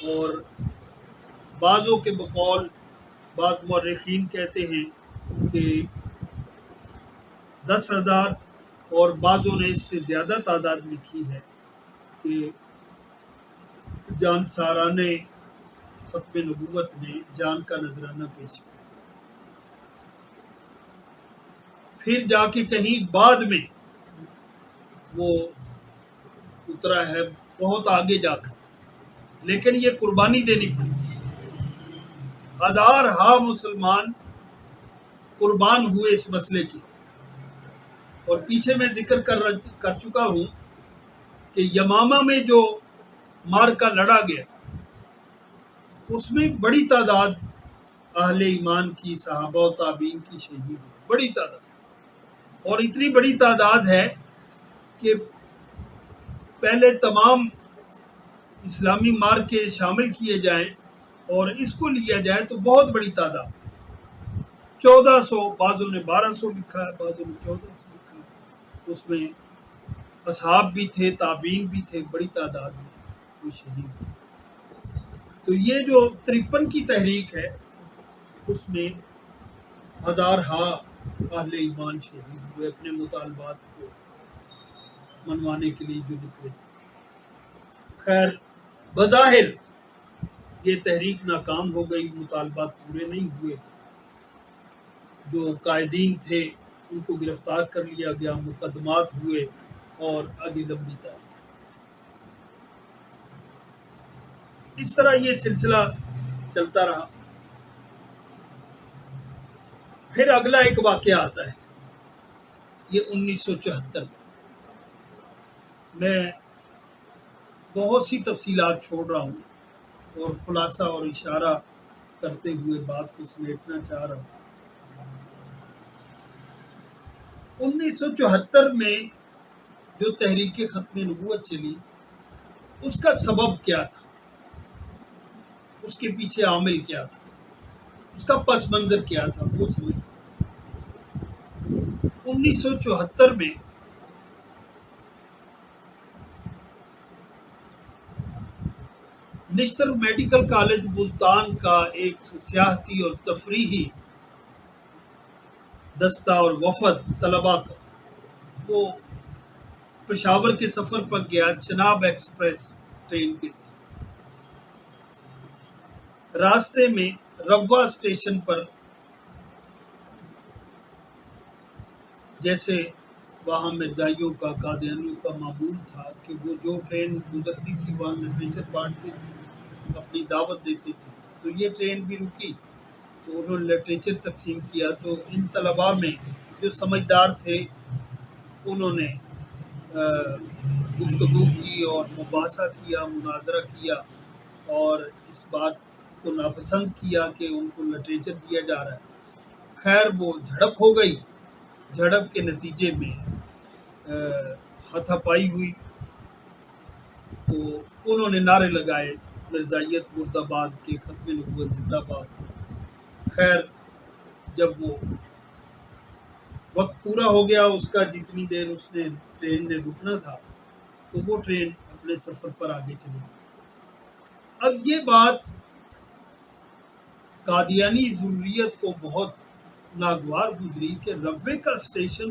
Speaker 1: اور بعضوں کے بقول بعض مورخین کہتے ہیں کہ 10,000 اور بعضوں نے اس سے زیادہ تعداد لکھی ہے کہ جان سارانے ختم نبوت نے جان کا نذرانہ پیش کیا. پھر جا کے کہیں بعد میں وہ اترا ہے بہت آگے جا کر، لیکن یہ قربانی دینی پڑی. ہزارہا مسلمان قربان ہوئے اس مسئلے کی. اور پیچھے میں ذکر کر چکا ہوں کہ یمامہ میں جو مارکا لڑا گیا اس میں بڑی تعداد اہل ایمان کی، صحابہ و تابعین کی شہید ہوئی. بڑی تعداد. اور اتنی بڑی تعداد ہے کہ پہلے تمام اسلامی مارکے شامل کیے جائیں اور اس کو لیا جائے تو بہت بڑی تعداد. 1400، بعضوں نے 1200 لکھا ہے، بعضوں نے 1400 لکھا ہے. اس میں اصحاب بھی تھے، تابعین بھی تھے، بڑی تعداد میں وہ شہید ہوئے. تو یہ جو 53 کی تحریک ہے اس میں ہزارہا اہل ایمان شہید ہوئے اپنے مطالبات کو منوانے کے لیے جو نکلے تھے. خیر، بظاہر یہ تحریک ناکام ہو گئی، مطالبات پورے نہیں ہوئے. جو قائدین تھے ان کو گرفتار کر لیا گیا، مقدمات ہوئے اور آگے لمبی تاریخ. اس طرح یہ سلسلہ چلتا رہا. پھر اگلا ایک واقعہ آتا ہے، یہ 1974 میں بہت سی تفصیلات چھوڑ رہا ہوں اور خلاصہ اور اشارہ کرتے ہوئے بات کو سمیٹنا چاہ رہا ہوں. 1974 میں جو تحریک ختم نبوت چلی، اس کا سبب کیا تھا، اس کے پیچھے عامل کیا تھا، اس کا پس منظر کیا تھا، وہ سمجھ. 1974 میں نشتر میڈیکل کالج ملتان کا ایک سیاحتی اور تفریحی دستہ اور وفد طلباء کا وہ پشاور کے سفر پر گیا چناب ایکسپریس ٹرین کے ذریعے. راستے میں روا اسٹیشن پر جیسے وہاں مرزائیوں کا، قادیانیوں کا معمول تھا کہ وہ جو ٹرین گزرتی تھی وہاں لٹریچر بانٹتے تھے، اپنی دعوت دیتے تھے. تو یہ ٹرین بھی رکی تو انہوں نے لٹریچر تقسیم کیا. تو ان طلباء میں جو سمجھدار تھے انہوں نے گفتگو کی اور مباحثہ کیا، مناظرہ کیا اور اس بات کو ناپسند کیا کہ ان کو لٹریچر دیا جا رہا ہے. خیر، وہ جھڑپ ہو گئی. جھڑپ کے نتیجے میں ہاتھا پائی ہوئی تو انہوں نے نعرے لگائے مرزائیت مرد آباد کے، ختم نبوت زندہ باد. خیر، جب وہ وقت پورا ہو گیا اس کا، جتنی دیر اس نے ٹرین نے رکنا تھا، تو وہ ٹرین اپنے سفر پر آگے چلی گئی. اب یہ بات قادیانی ضروریت کو بہت ناگوار گزری کہ روے کا اسٹیشن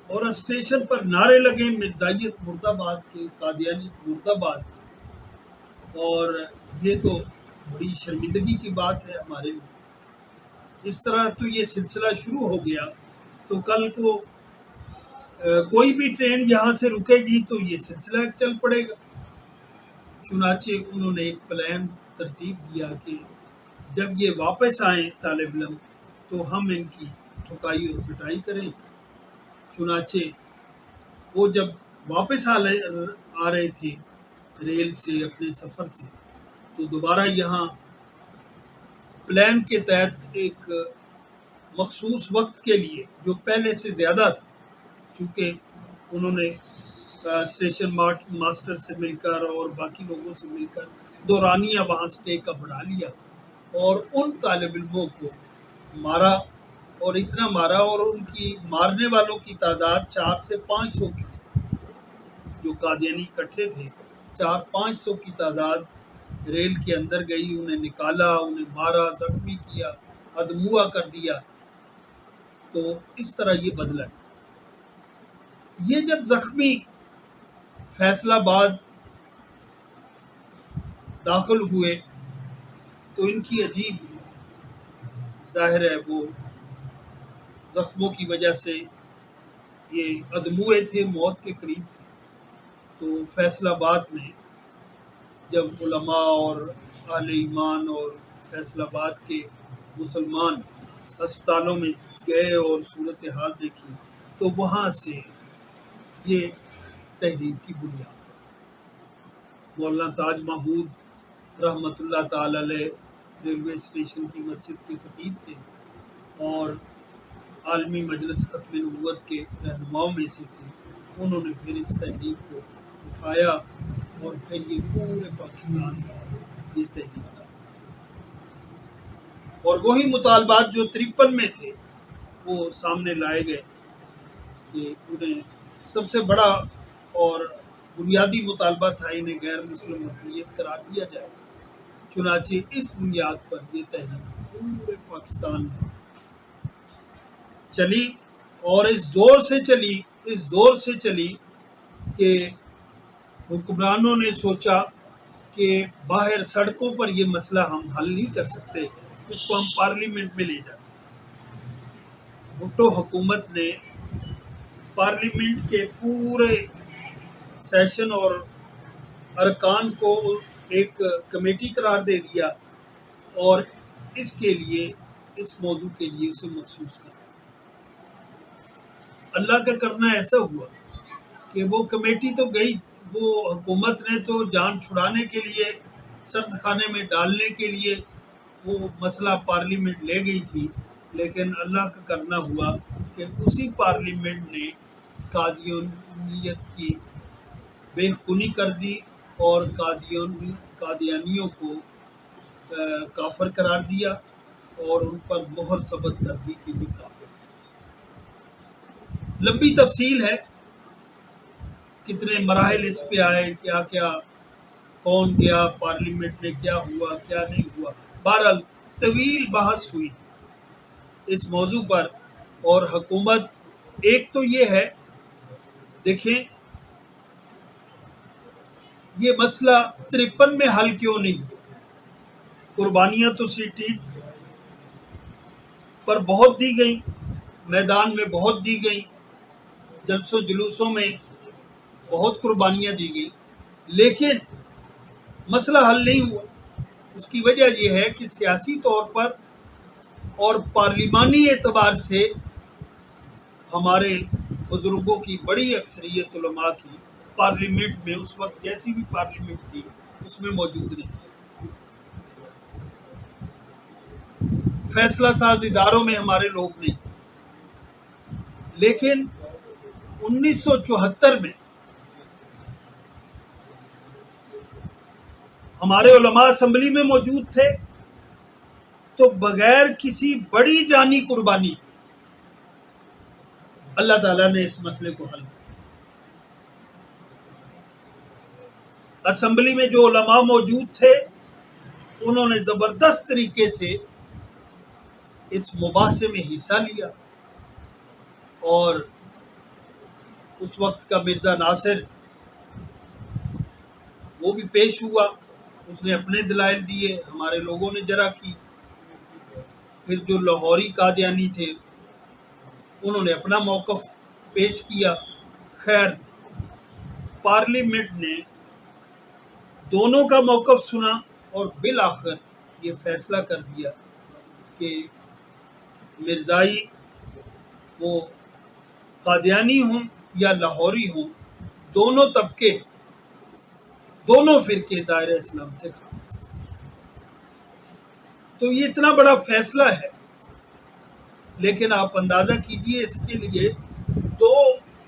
Speaker 1: اور اسٹیشن پر نعرے لگے مرزائیت مرد آباد کے، قادیانیت مرد آباد کے. اور یہ تو بڑی شرمندگی کی بات ہے ہمارے لیے. اس طرح تو یہ سلسلہ شروع ہو گیا. تو کل کو کوئی بھی ٹرین یہاں سے رکے گی تو یہ سلسلہ چل پڑے گا۔ چنانچہ انہوں نے ایک پلان ترتیب دیا کہ جب یہ واپس آئیں طالب علم تو ہم ان کی ٹھکائی اور پٹائی کریں۔ چنانچہ وہ جب واپس آ رہے تھے ریل سے اپنے سفر سے، تو دوبارہ یہاں پلان کے تحت ایک مخصوص وقت کے لیے جو پہلے سے زیادہ تھا، کیونکہ انہوں نے اسٹیشن ماسٹر سے مل کر اور باقی لوگوں سے مل کر دورانیہ وہاں اسٹے کا بڑھا لیا اور ان طالب علموں کو مارا، اور اتنا مارا، اور ان کی مارنے والوں کی تعداد 400 سے 500 کی تھی۔ جو قادیانی اکٹھے تھے 400-500 کی تعداد ریل کے اندر گئی، انہیں نکالا، انہیں مارا، زخمی کیا، ادموا کر دیا۔ تو اس طرح یہ بدلا۔ یہ جب زخمی فیصل آباد داخل ہوئے تو ان کی عجیب، ظاہر ہے وہ زخموں کی وجہ سے یہ ادموئے تھے، موت کے قریب تھے۔ تو فیصل آباد میں جب علماء اور اہل ایمان اور فیصل آباد کے مسلمان ہسپتالوں میں گئے اور صورتحال دیکھی، تو وہاں سے یہ تحریک کی بنیاد۔ مولانا تاج محمود رحمۃ اللہ تعالی علیہ ریلوے اسٹیشن کی مسجد کے خطیب تھے اور عالمی مجلس ختم نبوت کے رہنماؤں میں سے تھے۔ انہوں نے پھر اس تحریک کو اٹھایا اور پھر یہ پورے پاکستان میں یہ تحریک تھی، اور وہی مطالبات جو 53 میں تھے وہ سامنے لائے گئے کہ انہیں سب سے بڑا اور بنیادی مطالبہ تھا انہیں غیر مسلم اقلیت قرار دیا جائے۔ چنانچہ اس بنیاد پر یہ تحریک پورے پاکستان میں چلی، اور اس زور سے چلی کہ حکمرانوں نے سوچا کہ باہر سڑکوں پر یہ مسئلہ ہم حل نہیں کر سکتے، اس کو ہم پارلیمنٹ میں لے جاتے۔ بھٹو حکومت نے پارلیمنٹ کے پورے سیشن اور ارکان کو ایک کمیٹی قرار دے دیا اور اس کے لیے، اس موضوع کے لیے اسے مخصوص کر دیا۔ اللہ کا کرنا ایسا ہوا کہ وہ کمیٹی تو گئی، وہ حکومت نے تو جان چھڑانے کے لیے، سرد خانے میں ڈالنے کے لیے وہ مسئلہ پارلیمنٹ لے گئی تھی، لیکن اللہ کا کرنا ہوا کہ اسی پارلیمنٹ نے قادیانیت کی بے خونی کر دی اور قادیانیوں کو کافر قرار دیا اور ان پر مہر ثبت کر دی کہ یہ کافر۔ لمبی تفصیل ہے، کتنے مراحل اس پہ آئے، کیا کیا، کون گیا پارلیمنٹ میں، کیا ہوا کیا نہیں ہوا۔ بہرحال طویل بحث ہوئی اس موضوع پر، اور حکومت، ایک تو یہ ہے، دیکھیں یہ مسئلہ 53 میں حل کیوں نہیں؟ قربانیاں تو سٹریٹ پر بہت دی گئیں، میدان میں بہت دی گئیں، جلسوں جلوسوں میں بہت قربانیاں دی گئیں، لیکن مسئلہ حل نہیں ہوا۔ اس کی وجہ یہ ہے کہ سیاسی طور پر اور پارلیمانی اعتبار سے ہمارے بزرگوں کی بڑی اکثریت علماء کی پارلیمنٹ میں، اس وقت جیسی بھی پارلیمنٹ تھی اس میں موجود نہیں، فیصلہ ساز اداروں میں ہمارے لوگ نہیں۔ لیکن 1974 میں ہمارے علماء اسمبلی میں موجود تھے، تو بغیر کسی بڑی جانی قربانی اللہ تعالیٰ نے اس مسئلے کو حل کیا۔ اسمبلی میں جو علماء موجود تھے انہوں نے زبردست طریقے سے اس مباحثے میں حصہ لیا، اور اس وقت کا مرزا ناصر وہ بھی پیش ہوا، اس نے اپنے دلائل دیے، ہمارے لوگوں نے جرح کی۔ پھر جو لاہوری قادیانی تھے انہوں نے اپنا موقف پیش کیا، خیر پارلیمنٹ نے دونوں کا موقف سنا اور بالآخر یہ فیصلہ کر دیا کہ مرزائی وہ قادیانی ہوں یا لاہوری ہوں، دونوں طبقے دونوں فرقے دائرہ اسلام سے خارج۔ تو یہ اتنا بڑا فیصلہ ہے، لیکن آپ اندازہ کیجئے اس کے لیے دو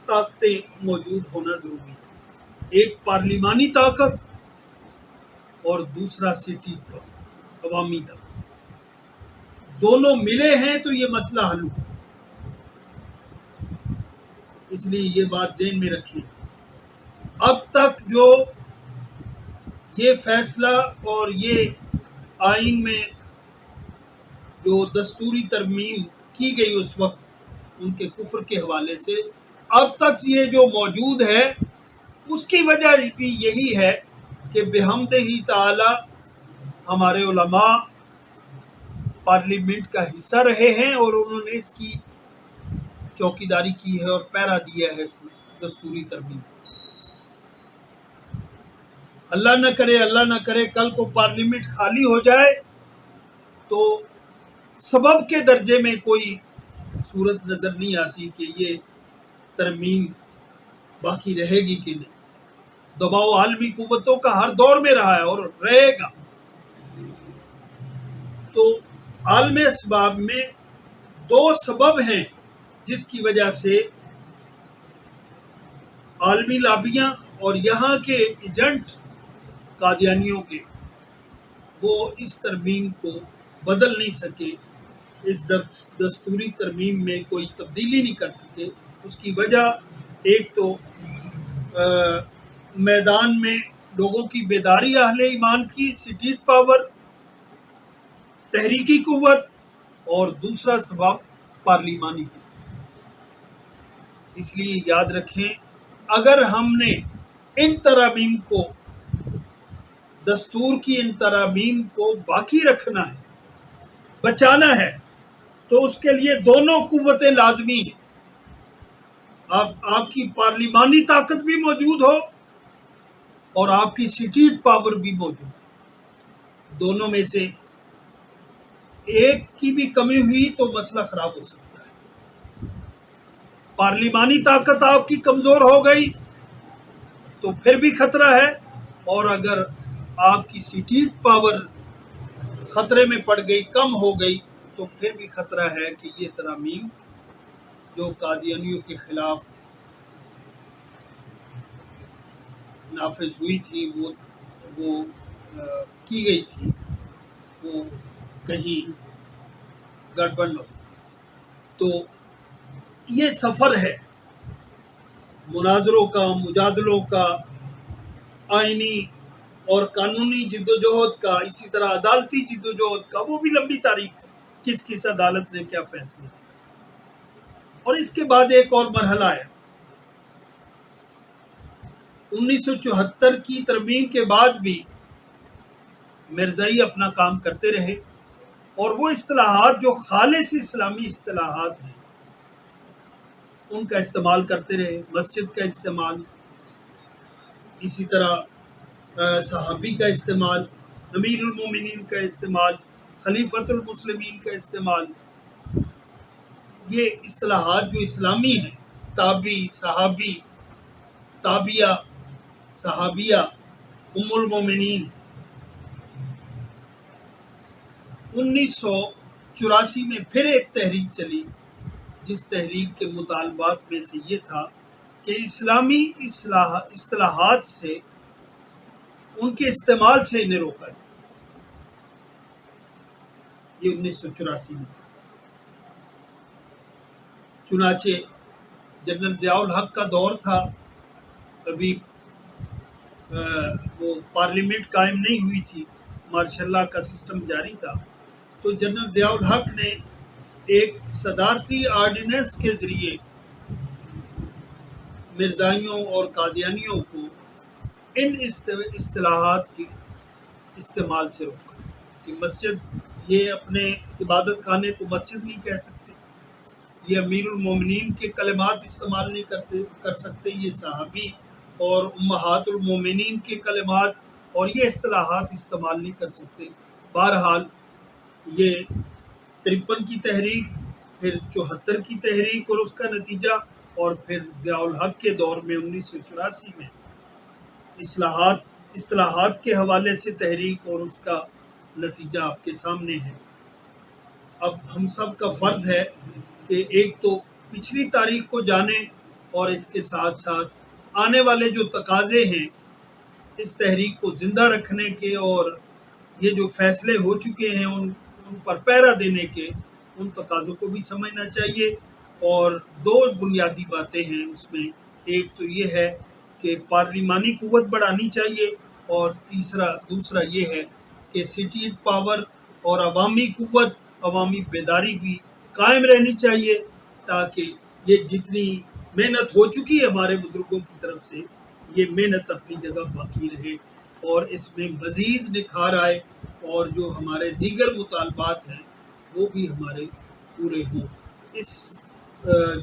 Speaker 1: طاقتیں موجود ہونا ضروری تھی، ایک پارلیمانی طاقت اور دوسرا سٹی عوامی طاقت۔ دونوں ملے ہیں تو یہ مسئلہ حل ہوا۔ اس لیے یہ بات ذہن میں رکھیے، اب تک جو یہ فیصلہ اور یہ آئین میں جو دستوری ترمیم کی گئی اس وقت ان کے کفر کے حوالے سے، اب تک یہ جو موجود ہے اس کی وجہ بھی یہی ہے کہ بحمدہ تعالی ہمارے علماء پارلیمنٹ کا حصہ رہے ہیں اور انہوں نے اس کی چوکیداری کی ہے اور پہرا دیا ہے اس دستوری ترمیم۔ اللہ نہ کرے کل کو پارلیمنٹ خالی ہو جائے تو سبب کے درجے میں کوئی صورت نظر نہیں آتی کہ یہ ترمیم باقی رہے گی کہ نہیں۔ دباؤ عالمی قوتوں کا ہر دور میں رہا ہے اور رہے گا۔ تو عالم اسباب میں دو سبب ہیں جس کی وجہ سے عالمی لابیاں اور یہاں کے ایجنٹ قادیانیوں کے وہ اس ترمیم کو بدل نہیں سکے، اس دستوری ترمیم میں کوئی تبدیلی نہیں کر سکے۔ اس کی وجہ ایک تو میدان میں لوگوں کی بیداری، اہل ایمان کی سٹیٹ پاور، تحریکی قوت، اور دوسرا سبب پارلیمانی قوت۔ اس لیے یاد رکھیں، اگر ہم نے ان ترامیم کو، دستور کی ان ترامیم کو باقی رکھنا ہے، بچانا ہے، تو اس کے لیے دونوں قوتیں لازمی ہیں۔ آپ کی پارلیمانی طاقت بھی موجود ہو اور آپ کی سٹیٹ پاور بھی موجود ہے، دونوں میں سے ایک کی بھی کمی ہوئی تو مسئلہ خراب ہو سکتا ہے۔ پارلیمانی طاقت آپ کی کمزور ہو گئی تو پھر بھی خطرہ ہے، اور اگر آپ کی سٹیٹ پاور خطرے میں پڑ گئی، کم ہو گئی، تو پھر بھی خطرہ ہے کہ یہ ترامیم جو قادیانیوں کے خلاف نافذ ہوئی تھی، وہ کی گئی تھی، وہ کہیں گڑبڑ نہ ہو۔ تو یہ سفر ہے مناظروں کا، مجادلوں کا، آئینی اور قانونی جدوجہد کا، اسی طرح عدالتی جدوجہد کا، وہ بھی لمبی تاریخ ہے، کس کس عدالت نے کیا فیصلے۔ اور اس کے بعد ایک اور مرحلہ ہے، 1974 کی ترمیم کے بعد بھی مرزائی اپنا کام کرتے رہے، اور وہ اصطلاحات جو خالص اسلامی اصطلاحات ہیں ان کا استعمال کرتے رہے، مسجد کا استعمال، اسی طرح صحابی کا استعمال، امیر المومنین کا استعمال، خلیفۃ المسلمین کا استعمال۔ یہ اصطلاحات جو اسلامی ہیں، تابعی، صحابی، تابعہ، صحابیہ، ام المومنین۔ 1984 میں پھر ایک تحریک چلی، جس تحریک کے مطالبات میں سے یہ تھا کہ اسلامی اصطلاحات سے، ان کے استعمال سے انہیں روکا جائے۔ یہ 1984 میں تھا۔ چنانچہ جنرل ضیاء الحق کا دور تھا، ابھی وہ پارلیمنٹ قائم نہیں ہوئی تھی، ماشاء اللہ کا سسٹم جاری تھا، تو جنرل ضیاء الحق نے ایک صدارتی آرڈیننس کے ذریعے مرزائیوں اور قادیانیوں کو ان اصطلاحات کے استعمال سے روکا کہ مسجد، یہ اپنے عبادت خانے کو مسجد نہیں کہہ سکتے، یہ امیر المومنین کے کلمات استعمال نہیں کر سکتے، یہ صحابی اور امہات المومنین کے کلمات اور یہ اصطلاحات استعمال نہیں کر سکتے۔ بہرحال یہ 53 کی تحریک، پھر 74 کی تحریک اور اس کا نتیجہ، اور پھر ضیاء الحق کے دور میں 1984 میں اصلاحات کے حوالے سے تحریک اور اس کا نتیجہ آپ کے سامنے ہے۔ اب ہم سب کا فرض ہے کہ ایک تو پچھلی تاریخ کو جانیں اور اس کے ساتھ ساتھ آنے والے جو تقاضے ہیں اس تحریک کو زندہ رکھنے کے، اور یہ جو فیصلے ہو چکے ہیں ان پر پہرا دینے کے، ان تقاضوں کو بھی سمجھنا چاہیے۔ اور دو بنیادی باتیں ہیں اس میں، ایک تو یہ ہے کہ پارلیمانی قوت بڑھانی چاہیے، اور دوسرا یہ ہے کہ سٹی پاور اور عوامی قوت، عوامی بیداری بھی قائم رہنی چاہیے، تاکہ یہ جتنی محنت ہو چکی ہے ہمارے بزرگوں کی طرف سے، یہ محنت اپنی جگہ باقی رہے اور اس میں مزید نکھار آئے، اور جو ہمارے دیگر مطالبات ہیں وہ بھی ہمارے پورے ہوں۔ اس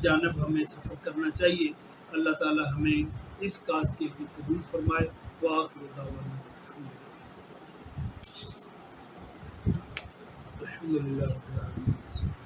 Speaker 1: جانب ہمیں سفر کرنا چاہیے۔ اللہ تعالی ہمیں اس کاز کے بھی قبول فرمائے۔ وآخر دعوانا الحمدللہ رب العالمین۔